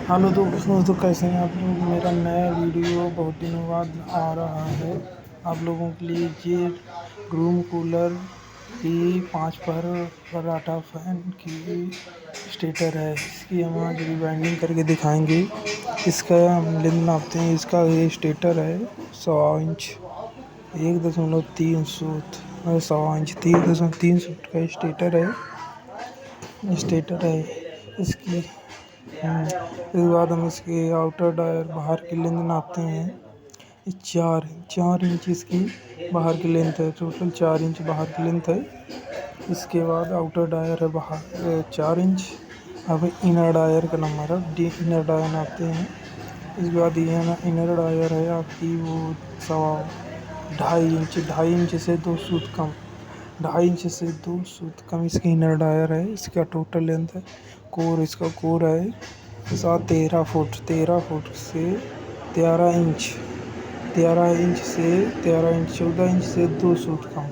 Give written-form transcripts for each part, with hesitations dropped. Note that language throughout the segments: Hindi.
हेलो दोस्तों, तो कैसे हैं आप लोग। मेरा नया वीडियो बहुत दिनों बाद आ रहा है आप लोगों के लिए। ये रूम कूलर की 5 पर पराठा फैन की स्टेटर है। इसकी हम आज रिवाइंडिंग करके दिखाएंगे। इसका हम लेंथ नापते हैं। इसका ये स्टेटर है 100 इंच 1.3 सूत 100 इंच 3.3 सूट का स्टेटर है इसकी। इसके बाद हम इसके आउटर डायर बाहर की लेंथ नापते हैं। ये 4 इंच इसकी बाहर की लेंथ है। टोटल 4 इंच बाहर की लेंथ है। इसके बाद आउटर डायर है बाहर 4 इंच। अब इनर डायर का नंबर है डी इनर डायर नापते हैं। इसके बाद ये इनर डायर है आपकी वो 2.5 इंच 2.5 इंच से 2 सूत कम 2.5 इंच से 2 सूत कम इसकी इनर डायर है। इसका टोटल लेंथ है इसका कोर है 13 फुट से 13 इंच 14 इंच से 2 सूट कम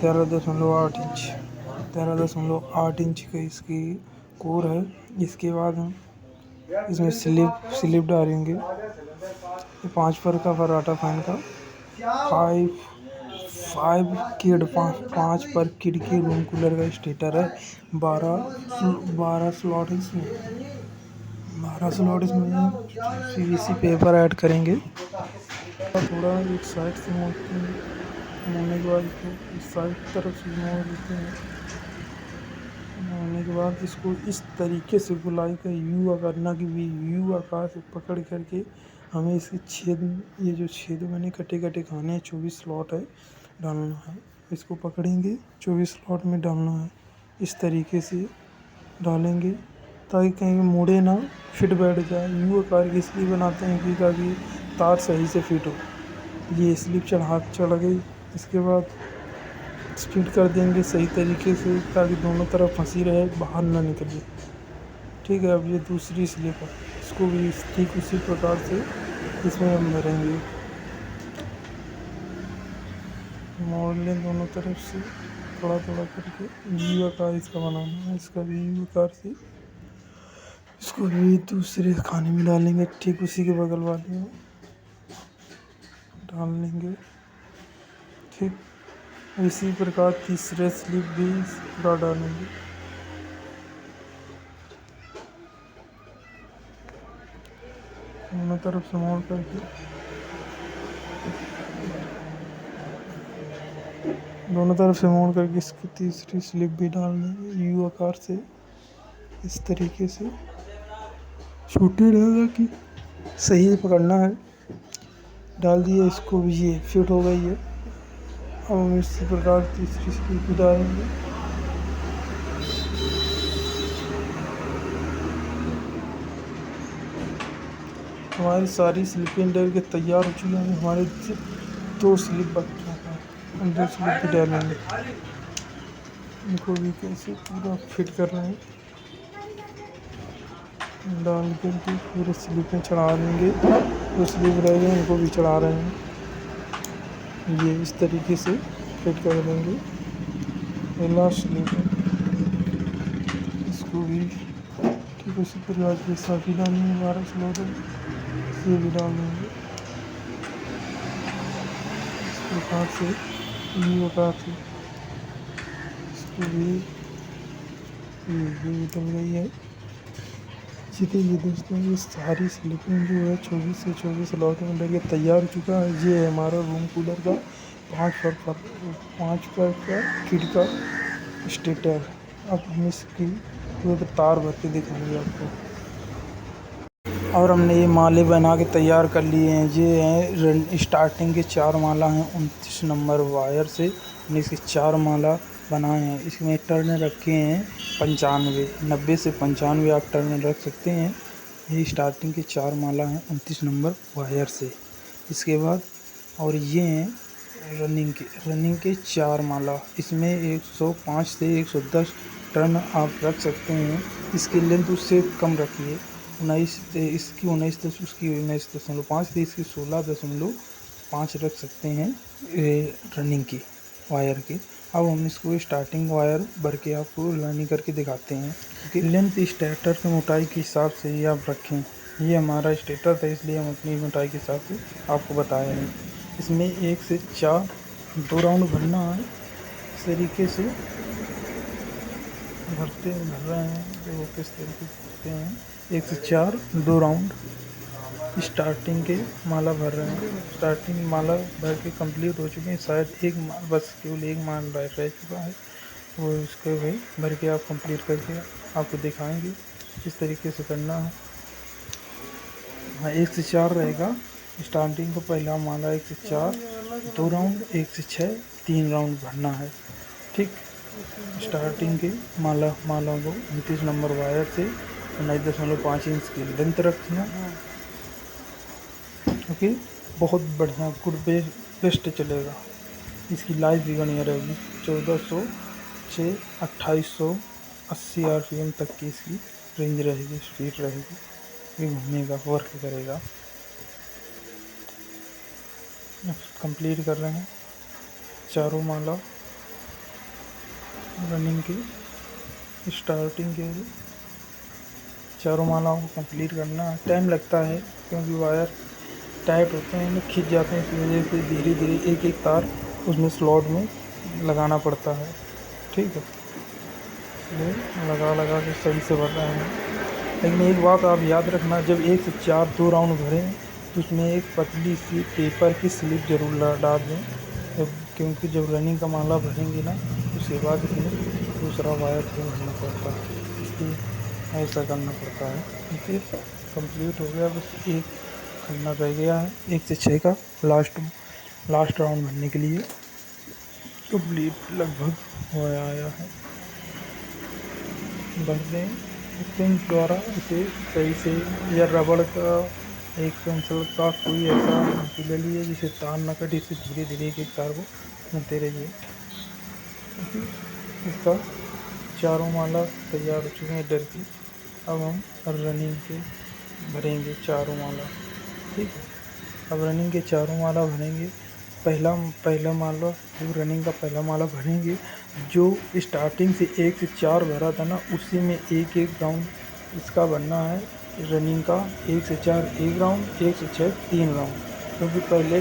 13.8 इंच का इसकी कोर है। इसके बाद हम इसमें स्लिप डालेंगे। ये 5 पर का पराठा फैन का 5 पर किड की रूम कूलर का स्टेटर है। 12 स्लॉट इसमें 12 स्लॉट इसमें PVC पेपर ऐड करेंगे। थोड़ा एक साइड से मोड़ने के बाद इसको इस साइड तरफ से मोड़ देते हैं। मोड़ने के बाद इसको इस तरीके से गोलाई का यू आकार ना कि यू आकार से पकड़ करके हमें इसके ये जो छेद मैंने कटे खाने हैं 24 स्लॉट है डालना है। इसको पकड़ेंगे 24 स्लॉट में डालना है। इस तरीके से डालेंगे ताकि कहीं मुड़े ना, फिट बैठ जाए। यू आकार की इसलिए बनाते हैं कि ताकि तार सही से फिट हो। ये स्लिप चढ़ गई। इसके बाद फिट कर देंगे सही तरीके से ताकि दोनों तरफ फंसी रहे, बाहर ना निकले। ठीक है। अब ये दूसरी स्लिप है, इसको भी ठीक उसी प्रकार से इसमें हम भरेंगे। मोड़ लें दोनों तरफ से थोड़ा करके यू आकार इसका बनाना है। इसका भी यू आकार से इसको भी दूसरे खाने में डालेंगे। ठीक उसी के बगल वाले में डाल लेंगे। ठीक इसी प्रकार तीसरे स्लिप भी पूरा डालेंगे। दोनों तरफ से मोड़ करके इसकी तीसरी स्लिप भी डाल देंगे यू आकार से। इस तरीके से छोटी रहेगा कि सही पकड़ना है। डाल दिया, इसको भी ये फिट हो गई है। अब हम इसी प्रकार तीसरी स्लिप भी डालेंगे। हमारी सारी स्लिपें डल के तैयार हो चुकी हैं। हमारे 2 स्लिप बच हैं। हम 2 स्लिप भी डालेंगे। इनको भी कैसे पूरा फिट कर रहे हैं। डाल करके पूरे स्लिपें चढ़ा देंगे। 2 स्लिप रह गए, इनको भी चढ़ा रहे हैं। ये इस तरीके से फिट कर देंगे। ये लास्ट स्लिप है, इसको भी ठीक उसी प्रकार के साथ ही डालेंगे। 12 स्लॉट है, इसे भी डाल देंगे इस प्रकार से। ये प्रकार से इसको भी डल गई है। ये दोस्तों, ये सारी स्लिपिंग जो है 24 से 24 स्लॉट में लगे तैयार हो चुका है। ये है हमारा रूम कूलर का 5 पर का किड का स्टेटर। अब हम इसकी पूरे तार भर के दिखाएंगे आपको। और हमने ये माले बना के तैयार कर लिए हैं। ये हैं स्टार्टिंग के 4 माला हैं 29 नंबर वायर से। हमने इसके 4 माला बनाए हैं। इसमें टर्न रखे हैं 95, 90 से 95 आप टर्न रख सकते हैं। ये स्टार्टिंग के 4 माला हैं 29 नंबर वायर से। इसके बाद और ये हैं रनिंग के 4 माला। इसमें 105 से 110 टर्न आप रख सकते हैं। इसकी लेंथ उससे कम रखिए। 19.5 थी, इसकी 16.5 रख सकते हैं रनिंग की वायर के। अब हम इसको स्टार्टिंग वायर भर के आपको लाइनिंग करके दिखाते हैं। क्योंकि लेंथ स्टेटर की मोटाई के हिसाब से ही आप रखें। ये हमारा स्टेटर था, इसलिए हम अपनी मोटाई के हिसाब से आपको बताए हैं। इसमें 1 से 4 2 राउंड भरना है। इस तरीके से भर रहे हैं, तो किस तरीके से भरते हैं। 1 से 4 2 राउंड स्टार्टिंग के माला भर रहे हैं। स्टार्टिंग माला भर के कंप्लीट हो चुके हैं। शायद एक बस केवल एक माल रह चुका है, वो उसके भाई भर के आप कंप्लीट करके आपको दिखाएंगे किस तरीके से करना है। हाँ, 1 से 4 रहेगा स्टार्टिंग का पहला माला। 1 से 4 2 राउंड, 1 से 6 3 राउंड भरना है। ठीक, स्टार्टिंग के माला को 29 नंबर वायर से 9.5 इंच की लेंथ रखना। ओके, बहुत बढ़िया गुड बेस्ट चलेगा। इसकी लाइफ भी बढ़िया रहेगी। 1400 से 2880 RPM तक की इसकी रेंज रहेगी, स्पीड रहेगी। ये घूमने का वर्क करेगा। कंप्लीट कर रहे हैं चारों माला रनिंग की। स्टार्टिंग के चारों मालाओं को कंप्लीट करना टाइम लगता है, क्योंकि वायर टाइट होते हैं, ना खिंच जाते हैं। इस वजह से धीरे धीरे एक एक तार उसमें स्लॉट में लगाना पड़ता है। ठीक है, इसलिए लगा के सही से भर रहे हैं। लेकिन एक बात आप याद रखना, जब 1 से 4 2 राउंड भरें तो उसमें एक पतली सी पेपर की स्लिप ज़रूर डाल दें। क्योंकि जब रनिंग का माला भरेंगे ना, उसके बाद इसमें दूसरा वायर चेंज करना पड़ता है, इसलिए ऐसा करना पड़ता है। ठीक है, कंप्लीट हो गया। बस एक करना रह गया है 1 से 6 का लास्ट राउंड भरने के लिए। कंप्लीट लगभग हो आया है। भर दें पिंच द्वारा इसे सही से, या रबड़ का एक पेंसिल का कोई ऐसा ले लीजिए जिसे तार न कटे। इसे धीरे धीरे एक तार को भरते रहिए। इसका चारों माला तैयार हो चुके हैं डर की। अब हम रनिंग के भरेंगे चारों माला। ठीक है, अब रनिंग के चारों माला भरेंगे। पहला माला, जो रनिंग का पहला माला भरेंगे, जो स्टार्टिंग से 1 से 4 भरा था ना, उसी में एक राउंड इसका बनना है। रनिंग का 1 से 4 1 राउंड, 1 से 6 3 राउंड। क्योंकि पहले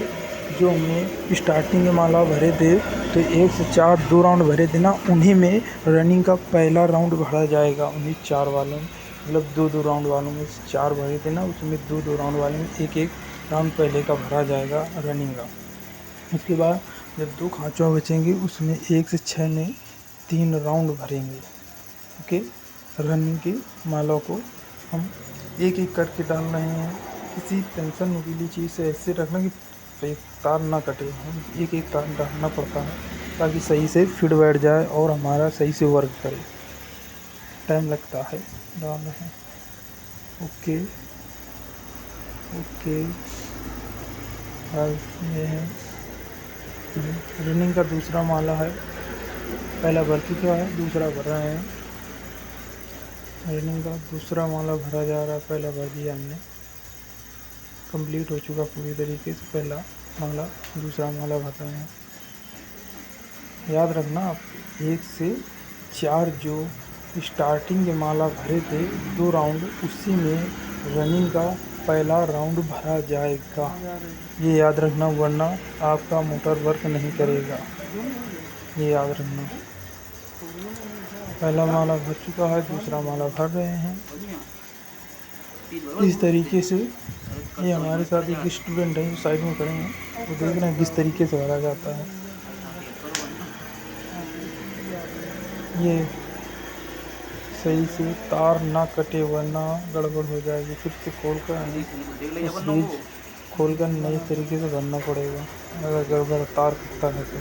जो हमने स्टार्टिंग के माला भरे थे, तो 1 से 4 2 राउंड भरे थे ना, उन्हीं में रनिंग का पहला राउंड भरा जाएगा। उन्हीं 4 वालों में, मतलब 2 राउंड वालों में 4 भरे थे ना, उसमें 2 राउंड वाले में एक राउंड पहले का भरा जाएगा रनिंग का। उसके बाद जब 2 खाँचों बचेंगे, उसमें 1 से 6 में 3 राउंड भरेंगे। ओके, रनिंग की माला को हम एक एक करके डाल रहे हैं। किसी टेंशन वाली चीज़ से ऐसे रखना कि तार ना कटे। हम एक एक तार डालना पड़ता है ताकि सही से फिट बैठ जाए और हमारा सही से वर्क करे। टाइम लगता है, डाल रहे हैं। ओके, ये है रनिंग का दूसरा माला है। पहला भर चुका है, दूसरा भर रहे हैं। रनिंग का दूसरा माला भरा जा रहा है, पहला भर दिया हमने। कंप्लीट हो चुका पूरी तरीके से पहला माला, दूसरा माला भर रहे हैं। याद रखना आप, 1 से 4 जो स्टार्टिंग के माला भरे थे 2 राउंड, उसी में रनिंग का पहला राउंड भरा जाएगा। ये याद रखना, वरना आपका मोटर वर्क नहीं करेगा। ये याद रखना। पहला माला भर चुका है, दूसरा माला भर रहे हैं। इस तरीके से ये हमारे साथ एक स्टूडेंट है, साइड में खड़े हैं, वो देख रहे हैं किस तरीके से भरा जाता है। ये सही से तार ना कटे, वरना गड़बड़ हो जाएगी। फिर से खोल कर नए तरीके से भरना पड़ेगा, अगर गड़बड़ तार कटता है तो।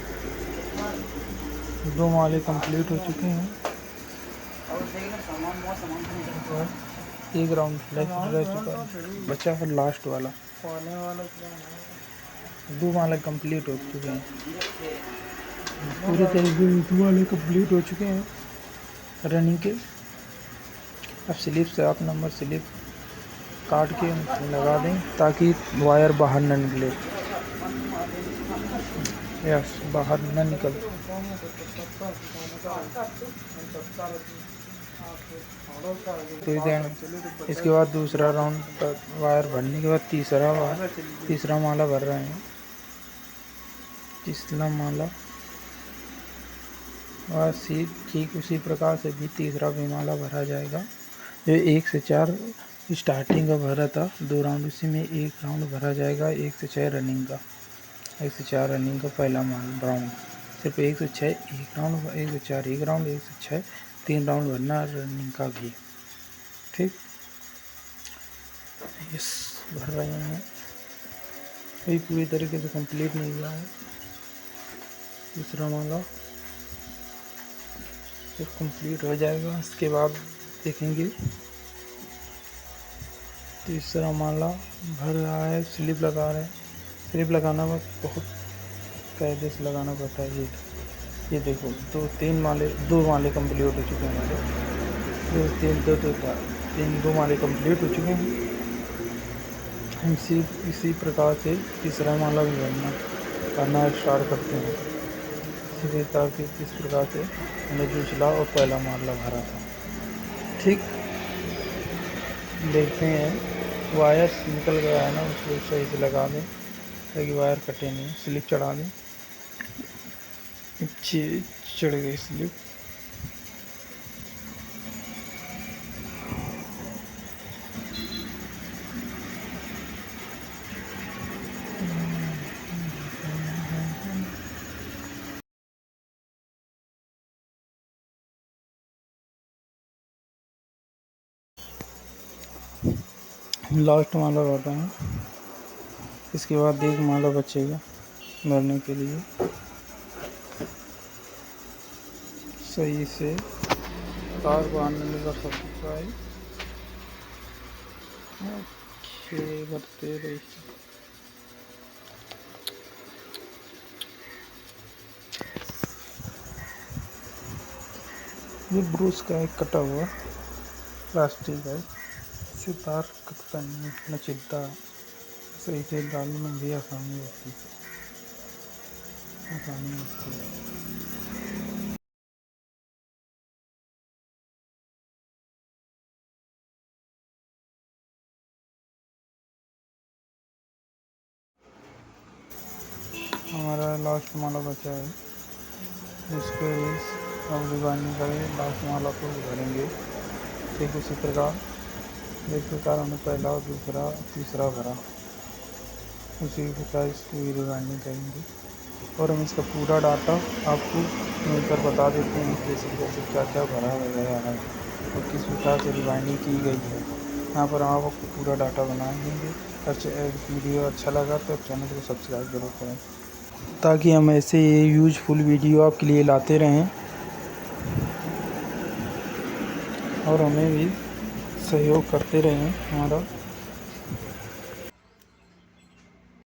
2 माले कंप्लीट हो चुके हैं। एक राउंड लेफ्ट रह चुका है, बचा है लास्ट वाला। 2 माले कंप्लीट हो चुके हैं पूरे तरीके से। 2 माले कंप्लीट हो चुके हैं रनिंग के। अब स्लिप से आप नंबर स्लिप काट के लगा दें ताकि वायर बाहर न निकले। यस, बाहर न निकल। तो इसके बाद दूसरा राउंड वायर भरने के बाद तीसरा माला भर रहे हैं। तीसरा माला और ठीक उसी प्रकार से भी तीसरा भी माला भरा जाएगा। जो 1 से 4 स्टार्टिंग का भरा था 2 राउंड, उसी में 1 राउंड भरा जाएगा 1 से 6 रनिंग का। 1 से 4 रनिंग का पहला राउंड, सिर्फ 1 से 6 1 राउंड, 1 से 4 1 राउंड, 1 से 6 3 राउंड भरना रनिंग का भी। ठीक, यस, भर रहे हैं। अभी पूरी तरीके से कंप्लीट नहीं हुआ है। दूसरा माला जब कंप्लीट हो जाएगा इसके बाद देखेंगे। तीसरा माला भर रहा है, स्लिप लगा रहे हैं। स्लिप लगाना में बहुत कायदे से लगाना पड़ता है। ये देखो, 2 माले कंप्लीट हो चुके हैं हमारे। 2 माले कंप्लीट हो चुके हैं। हम इसी प्रकार से तीसरा माला भी भरना स्टार्ट करते हैं। इस प्रकार से हमने दूसरा और पहला माला भरा था। ठीक, देखते हैं। वायर निकल गया है ना, उसको सही से लगा दें ताकि वायर कटे नहीं। स्लिप चढ़ा दें। चढ़ गई स्लिप। लास्ट माला भर रहे हैं। इसके बाद 1 माला बचेगा भरने के लिए। सही से तार को आने लगा सकता है। भरते रहिए। ये ब्रूस का एक कटा हुआ प्लास्टिक है, इससे तार कटता नहीं, न चिपता है। सही से डालने में भी आसानी होती है। हमारा लास्ट माला बचा है, इसको अब डिजाइनिंग करें। लास्ट माला को भरेंगे ठीक उसी प्रकार हमने पहला, दूसरा, तीसरा भरा, उसी प्रकार इसकी भी डिजाइनिंग करेंगे। और हम इसका पूरा डाटा आपको मिलकर बता देते हैं कैसे क्या क्या भरा गया है और किस प्रकार से डिजाइनिंग की गई है। यहाँ पर हम आपको पूरा डाटा बना देंगे। वीडियो अच्छा लगा तो चैनल को सब्सक्राइब जरूर करें ताकि हम ऐसे यूजफुल वीडियो आपके लिए लाते रहें और हमें भी सहयोग करते रहें। हमारा